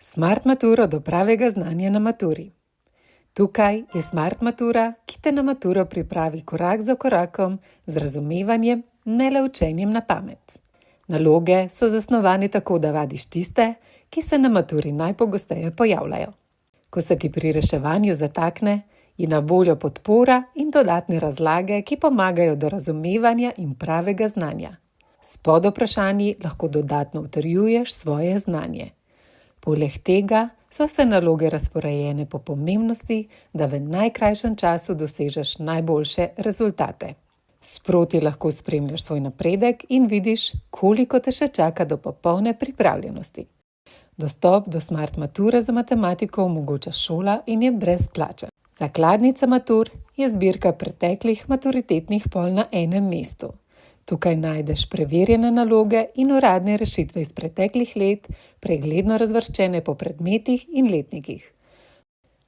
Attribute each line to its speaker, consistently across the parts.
Speaker 1: Smart maturo do pravega znanja na maturi. Tukaj je Smart matura, ki te na maturo pripravi korak za korakom z razumevanjem, ne le učenjem na pamet. Naloge so zasnovane tako, da vadiš tiste, ki se na maturi najpogosteje pojavljajo. Ko se ti pri reševanju zatakne, je na voljo podpora in dodatne razlage, ki pomagajo do razumevanja in pravega znanja. S podvprašanji lahko dodatno utrjuješ svoje znanje. Poleg tega so vse naloge razporejene po pomembnosti, da v najkrajšem času dosežeš najboljše rezultate. Sproti lahko spremljaš svoj napredek in vidiš, koliko te še čaka do popolne pripravljenosti. Dostop do Smart mature za matematiko omogoča šola in je brezplačen. Zakladnica matur je zbirka preteklih maturitetnih pol na enem mestu. Tukaj najdeš preverjene naloge in uradne rešitve iz preteklih let, pregledno razvrščene po predmetih in letnikih.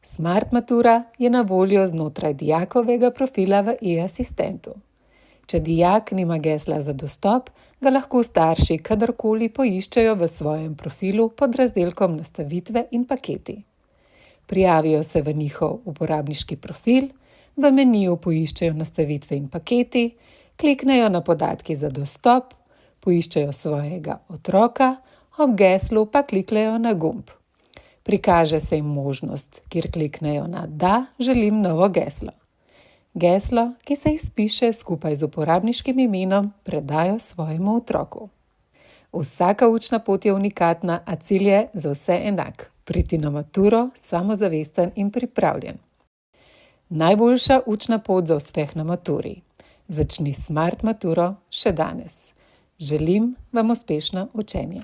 Speaker 1: Smart matura je na voljo znotraj dijakovega profila v e-asistentu. Če dijak nima gesla za dostop, ga lahko starši kadarkoli poiščejo v svojem profilu pod razdelkom Nastavitve in paketi. Prijavijo se v njihov uporabniški profil, v meniju poiščejo Nastavitve in paketi, kliknejo na podatki za dostop, poiščejo svojega otroka, ob geslu pa kliknejo na gumb. Prikaže se jim možnost, kjer kliknejo na Da, želim novo geslo. Geslo, ki se izpiše skupaj z uporabniškim imenom, predajo svojemu otroku. Vsaka učna pot je unikatna, a cilj je za vse enak. Priti na maturo samozavesten in pripravljen. Najboljša učna pot za uspeh na maturi. Začni Smart maturo še danes. Želim vam uspešno učenje.